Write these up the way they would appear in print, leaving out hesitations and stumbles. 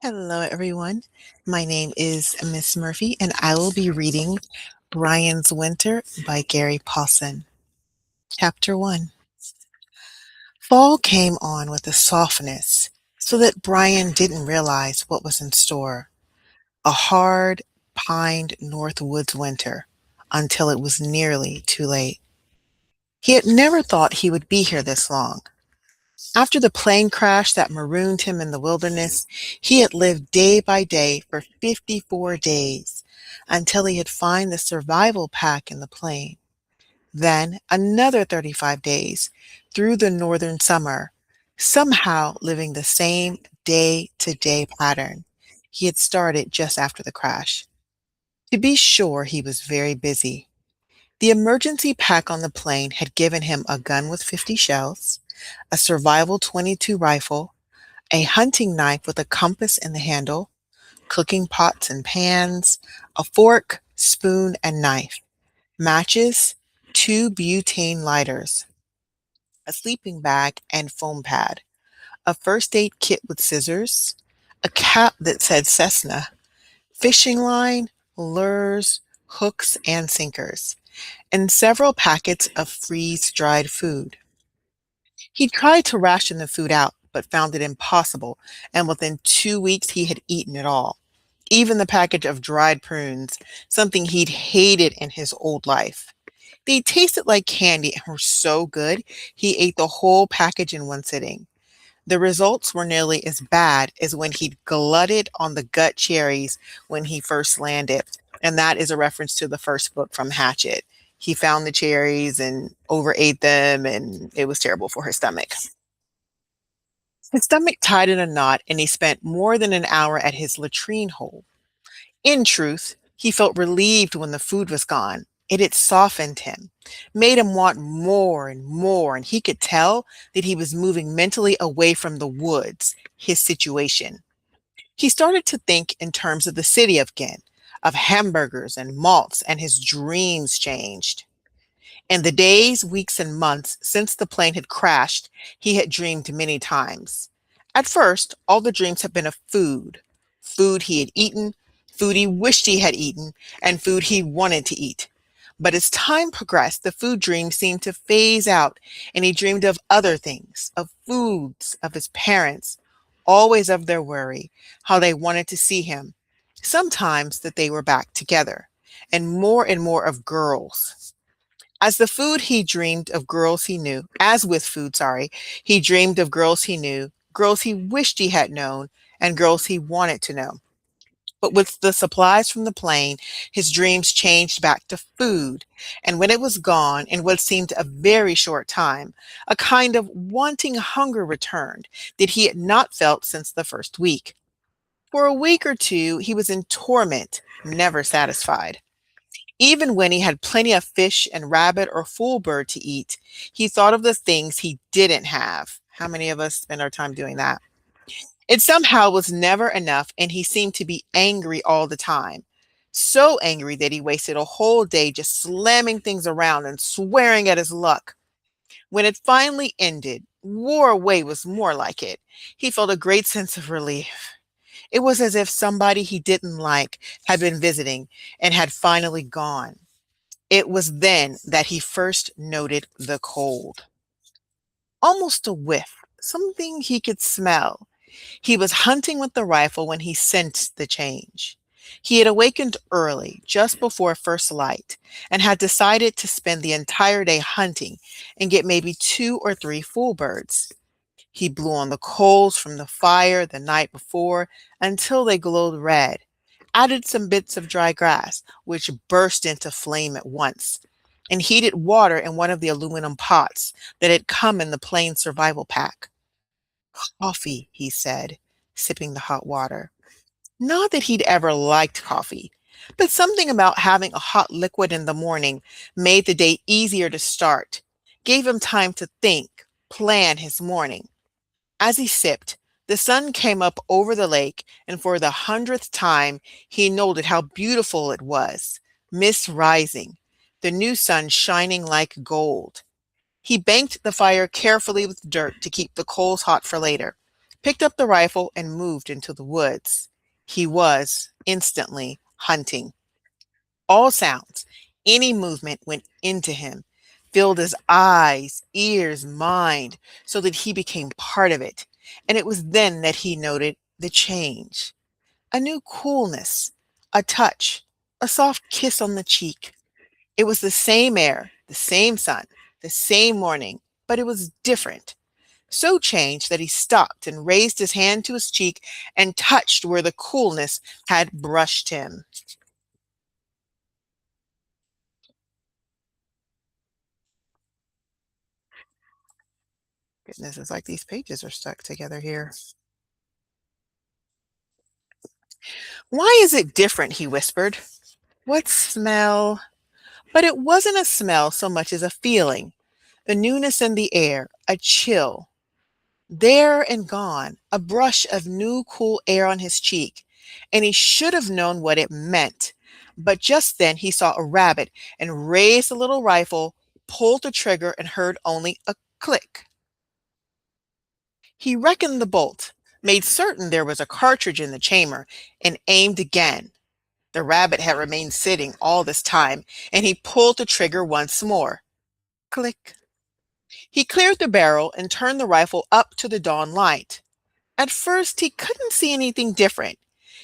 Hello, everyone. My name is Miss Murphy, and I will be reading Brian's Winter by Gary Paulsen. Chapter 1. Fall came on with a softness so that Brian didn't realize what was in store. A hard, pined North Woods winter until it was nearly too late. He had never thought he would be here this long. After the plane crash that marooned him in the wilderness, he had lived day by day for 54 days until he had found the survival pack in the plane. Then another 35 days through the northern summer, somehow living the same day-to-day pattern he had started just after the crash. To be sure, he was very busy. The emergency pack on the plane had given him a gun with 50 shells, a survival .22 rifle, a hunting knife with a compass in the handle, cooking pots and pans, a fork, spoon, and knife, matches, 2 butane lighters, a sleeping bag and foam pad, a first aid kit with scissors, a cap that said Cessna, fishing line, lures, hooks, and sinkers, and several packets of freeze-dried food. He tried to ration the food out, but found it impossible, and within 2 weeks he had eaten it all. Even the package of dried prunes, something he'd hated in his old life. They tasted like candy and were so good, he ate the whole package in one sitting. The results were nearly as bad as when he'd glutted on the gut cherries when he first landed. And that is a reference to the first book from Hatchet. He found the cherries and overate them, and it was terrible for his stomach. His stomach tied in a knot, and he spent more than an hour at his latrine hole. In truth, he felt relieved when the food was gone. It had softened him, made him want more and more, and he could tell that he was moving mentally away from the woods, his situation. He started to think in terms of the city again, of hamburgers and malts, and his dreams changed. In the days, weeks, and months since the plane had crashed, he had dreamed many times. At first, all the dreams had been of food, food he had eaten, food he wished he had eaten, and food he wanted to eat. But as time progressed, the food dream seemed to phase out, and he dreamed of other things, of foods, of his parents, always of their worry, how they wanted to see him, sometimes that they were back together, and more of girls. As the food he dreamed of girls he knew, as with food, sorry, he dreamed of girls he knew, girls he wished he had known, and girls he wanted to know. But with the supplies from the plane, his dreams changed back to food. And when it was gone, in what seemed a very short time, a kind of wanting hunger returned that he had not felt since the first week. For a week or two, he was in torment, never satisfied. Even when he had plenty of fish and rabbit or fool bird to eat, he thought of the things he didn't have. How many of us spend our time doing that? It somehow was never enough, and he seemed to be angry all the time. So angry that he wasted a whole day just slamming things around and swearing at his luck. When it finally ended, wore away was more like it. He felt a great sense of relief. It was as if somebody he didn't like had been visiting and had finally gone. It was then that he first noted the cold. Almost a whiff, something he could smell. He was hunting with the rifle when he sensed the change. He had awakened early, just before first light, and had decided to spend the entire day hunting and get maybe 2 or 3 fool birds. He blew on the coals from the fire the night before until they glowed red, added some bits of dry grass, which burst into flame at once, and heated water in one of the aluminum pots that had come in the plain survival pack. Coffee, he said, sipping the hot water. Not that he'd ever liked coffee, but something about having a hot liquid in the morning made the day easier to start, gave him time to think, plan his morning. As he sipped, the sun came up over the lake, and for the 100th time he noted how beautiful it was. Mist rising, the new sun shining like gold. He banked the fire carefully with dirt to keep the coals hot for later, picked up the rifle, and moved into the woods. He was instantly hunting. All sounds, any movement went into him, filled his eyes, ears, mind, so that he became part of it. And it was then that he noted the change. A new coolness, a touch, a soft kiss on the cheek. It was the same air, the same sun, the same morning, but it was different. So changed that he stopped and raised his hand to his cheek and touched where the coolness had brushed him. Goodness, it's like these pages are stuck together here. Why is it different? He whispered. What smell? But it wasn't a smell so much as a feeling, a newness in the air, a chill. There and gone, a brush of new cool air on his cheek, and he should have known what it meant. But just then he saw a rabbit and raised the little rifle, pulled the trigger, and heard only a click. He reckoned the bolt, made certain there was a cartridge in the chamber, and aimed again. The rabbit had remained sitting all this time, and he pulled the trigger once more. Click. He cleared the barrel and turned the rifle up to the dawn light. At first, he couldn't see anything different.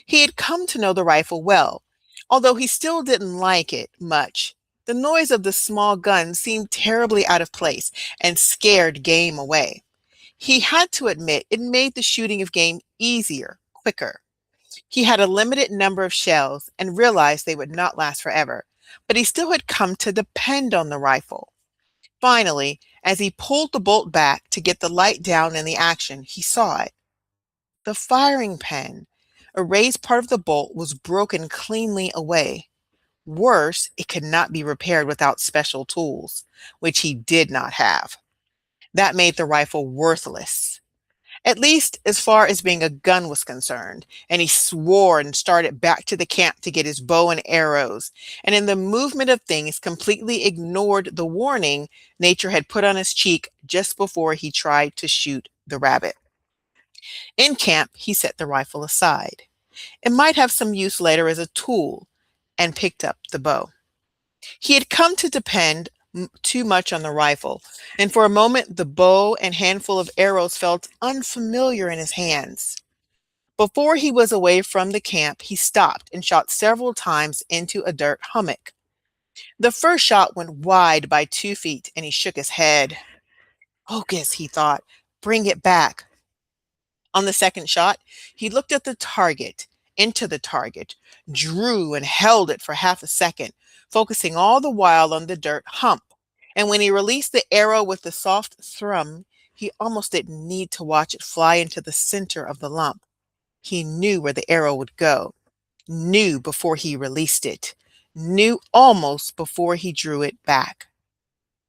He had come to know the rifle well, although he still didn't like it much. The noise of the small gun seemed terribly out of place and scared game away. He had to admit it made the shooting of game easier, quicker. He had a limited number of shells and realized they would not last forever, but he still had come to depend on the rifle. Finally, as he pulled the bolt back to get the light down in the action, he saw it. The firing pin, a raised part of the bolt, was broken cleanly away. Worse, it could not be repaired without special tools, which he did not have. That made the rifle worthless, at least as far as being a gun was concerned, and he swore and started back to the camp to get his bow and arrows, and in the movement of things completely ignored the warning nature had put on his cheek just before he tried to shoot the rabbit. In camp, he set the rifle aside. It might have some use later as a tool, and picked up the bow. He had come to depend too much on the rifle, and for a moment the bow and handful of arrows felt unfamiliar in his hands. Before he was away from the camp, he stopped and shot several times into a dirt hummock. The first shot went wide by 2 feet, and he shook his head. Focus, he thought. Bring it back. On the second shot, he looked at the target, into the target, drew and held it for half a second, focusing all the while on the dirt hump. And when he released the arrow with the soft thrum, he almost didn't need to watch it fly into the center of the lump. He knew where the arrow would go, knew before he released it, knew almost before he drew it back.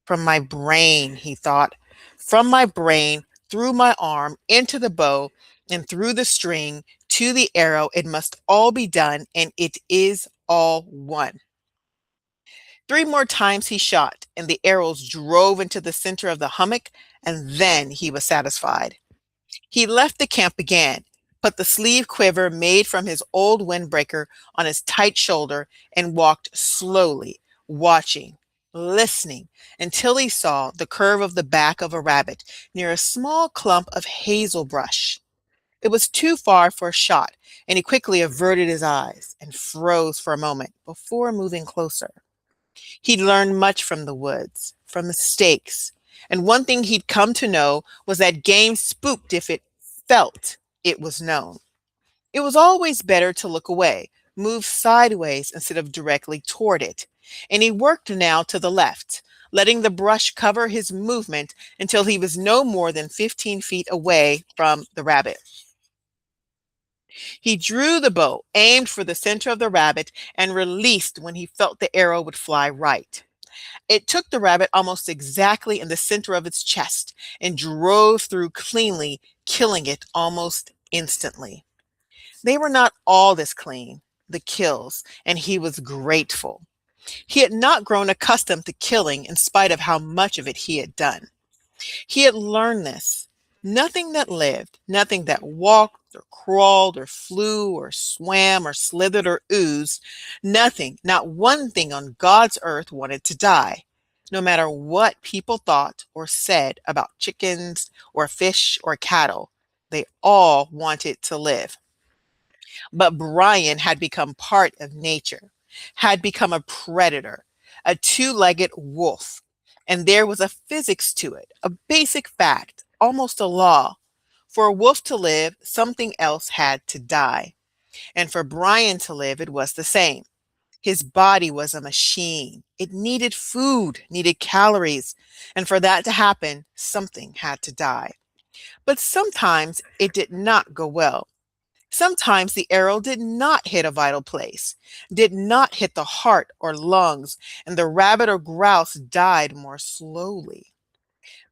From my brain, he thought, from my brain, through my arm, into the bow, and through the string, to the arrow, it must all be done, and it is all one. 3 more times he shot, and the arrows drove into the center of the hummock, and then he was satisfied. He left the camp again, put the sleeve quiver made from his old windbreaker on his tight shoulder, and walked slowly, watching, listening, until he saw the curve of the back of a rabbit near a small clump of hazel brush. It was too far for a shot, and he quickly averted his eyes and froze for a moment before moving closer. He'd learned much from the woods, from mistakes, and one thing he'd come to know was that game spooked if it felt it was known. It was always better to look away, move sideways instead of directly toward it, and he worked now to the left, letting the brush cover his movement until he was no more than 15 feet away from the rabbit. He drew the bow, aimed for the center of the rabbit, and released when he felt the arrow would fly right. It took the rabbit almost exactly in the center of its chest and drove through cleanly, killing it almost instantly. They were not all this clean, the kills, and he was grateful. He had not grown accustomed to killing in spite of how much of it he had done. He had learned this. Nothing that lived, nothing that walked or crawled or flew or swam or slithered or oozed, nothing, not one thing on God's earth wanted to die. No matter what people thought or said about chickens or fish or cattle, they all wanted to live. But Brian had become part of nature, had become a predator, a two-legged wolf. And there was a physics to it, a basic fact, almost a law. For a wolf to live, something else had to die. And for Brian to live, it was the same. His body was a machine. It needed food, needed calories. And for that to happen, something had to die. But sometimes it did not go well. Sometimes the arrow did not hit a vital place, did not hit the heart or lungs, and the rabbit or grouse died more slowly.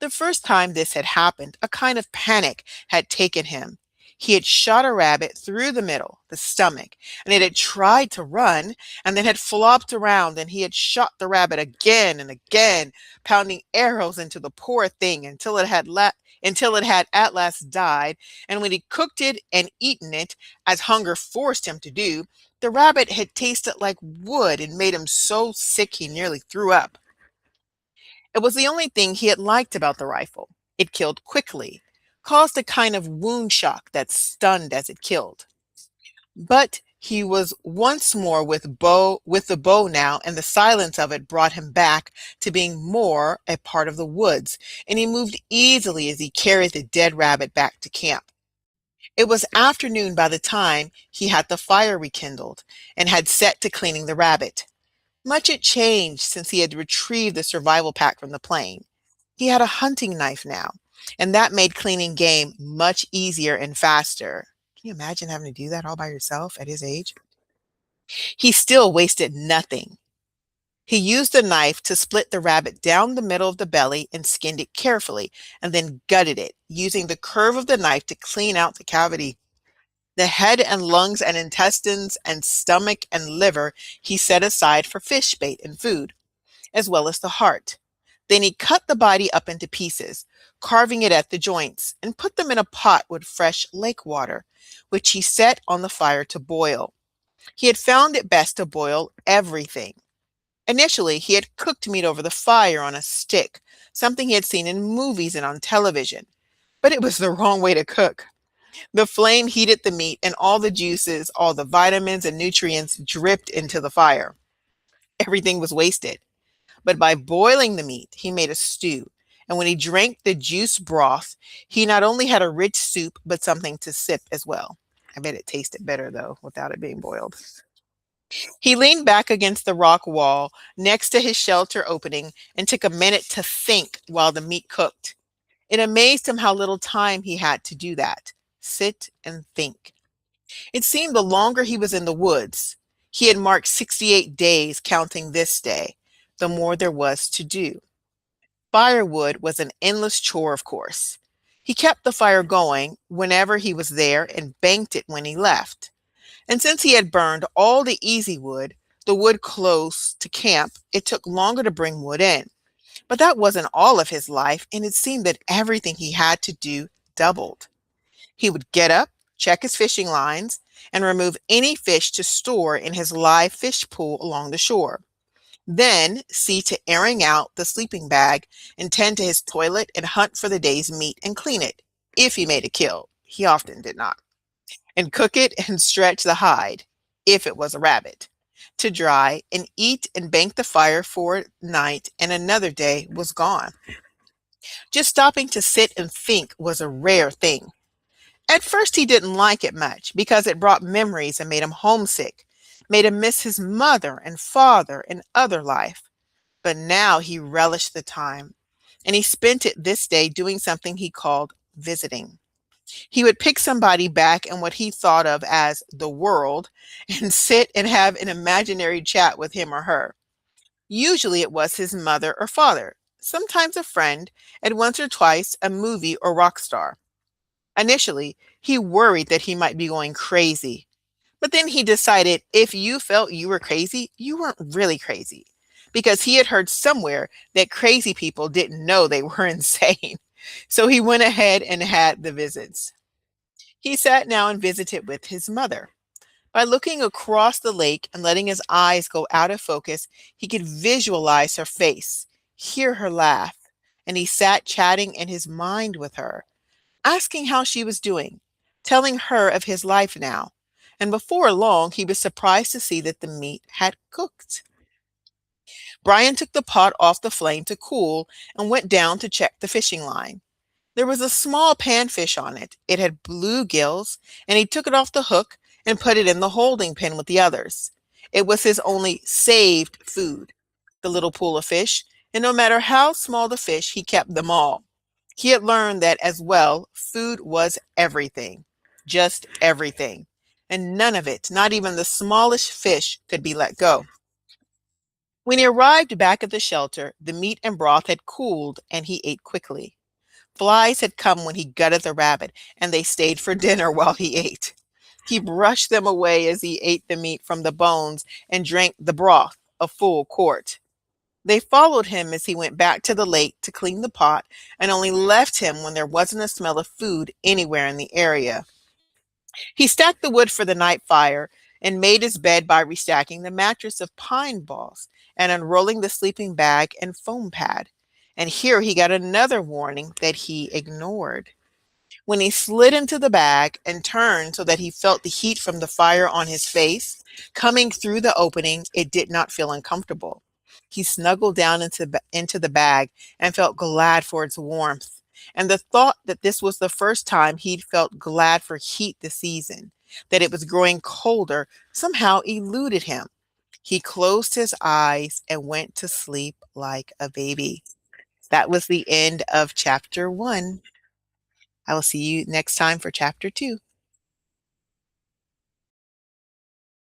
The first time this had happened, a kind of panic had taken him. He had shot a rabbit through the middle, the stomach, and it had tried to run and then had flopped around, and he had shot the rabbit again and again, pounding arrows into the poor thing until it had at last died. And when he cooked it and eaten it, as hunger forced him to do, the rabbit had tasted like wood and made him so sick he nearly threw up. It was the only thing he had liked about the rifle. It killed quickly, caused a kind of wound shock that stunned as it killed. But he was once more with the bow now, and the silence of it brought him back to being more a part of the woods, and he moved easily as he carried the dead rabbit back to camp. It was afternoon by the time he had the fire rekindled and had set to cleaning the rabbit. Much had changed since he had retrieved the survival pack from the plane. He had a hunting knife now, and that made cleaning game much easier and faster. Can you imagine having to do that all by yourself at his age? He still wasted nothing. He used the knife to split the rabbit down the middle of the belly and skinned it carefully, and then gutted it, using the curve of the knife to clean out the cavity. The head and lungs and intestines and stomach and liver he set aside for fish bait and food, as well as the heart. Then he cut the body up into pieces, carving it at the joints, and put them in a pot with fresh lake water, which he set on the fire to boil. He had found it best to boil everything. Initially, he had cooked meat over the fire on a stick, something he had seen in movies and on television. But it was the wrong way to cook. The flame heated the meat, and all the juices, all the vitamins and nutrients dripped into the fire. Everything was wasted. But by boiling the meat, he made a stew. And when he drank the juice broth, he not only had a rich soup, but something to sip as well. I bet it tasted better, though, without it being boiled. He leaned back against the rock wall next to his shelter opening and took a minute to think while the meat cooked. It amazed him how little time he had to do that. Sit and think. It seemed the longer he was in the woods, he had marked 68 days counting this day, the more there was to do. Firewood was an endless chore, of course. He kept the fire going whenever he was there and banked it when he left. And since he had burned all the easy wood, the wood close to camp, it took longer to bring wood in. But that wasn't all of his life, and it seemed that everything he had to do doubled. He would get up, check his fishing lines, and remove any fish to store in his live fish pool along the shore. Then see to airing out the sleeping bag and tend to his toilet and hunt for the day's meat and clean it, if he made a kill. He often did not. And cook it and stretch the hide, if it was a rabbit, to dry and eat and bank the fire for a night, and another day was gone. Just stopping to sit and think was a rare thing. At first he didn't like it much because it brought memories and made him homesick, made him miss his mother and father and other life. But now he relished the time, and he spent it this day doing something he called visiting. He would pick somebody back in what he thought of as the world and sit and have an imaginary chat with him or her. Usually it was his mother or father, sometimes a friend, and once or twice a movie or rock star. Initially, he worried that he might be going crazy. But then he decided if you felt you were crazy, you weren't really crazy. Because he had heard somewhere that crazy people didn't know they were insane. So he went ahead and had the visits. He sat now and visited with his mother. By looking across the lake and letting his eyes go out of focus, he could visualize her face, hear her laugh, and he sat chatting in his mind with her, asking how she was doing, telling her of his life now. And before long, he was surprised to see that the meat had cooked. Brian took the pot off the flame to cool and went down to check the fishing line. There was a small panfish on it. It had blue gills, and he took it off the hook and put it in the holding pen with the others. It was his only saved food, the little pool of fish, and no matter how small the fish, he kept them all. He had learned that as well, food was everything, just everything, and none of it, not even the smallest fish, could be let go. When he arrived back at the shelter, the meat and broth had cooled, and he ate quickly. Flies had come when he gutted the rabbit, and they stayed for dinner while he ate. He brushed them away as he ate the meat from the bones and drank the broth, a full quart. They followed him as he went back to the lake to clean the pot and only left him when there wasn't a smell of food anywhere in the area. He stacked the wood for the night fire and made his bed by restacking the mattress of pine balls and unrolling the sleeping bag and foam pad. And here he got another warning that he ignored. When he slid into the bag and turned so that he felt the heat from the fire on his face coming through the opening, it did not feel uncomfortable. He snuggled down into the bag and felt glad for its warmth. And the thought that this was the first time he'd felt glad for heat this season, that it was growing colder, somehow eluded him. He closed his eyes and went to sleep like a baby. That was the end of chapter 1. I will see you next time for chapter 2.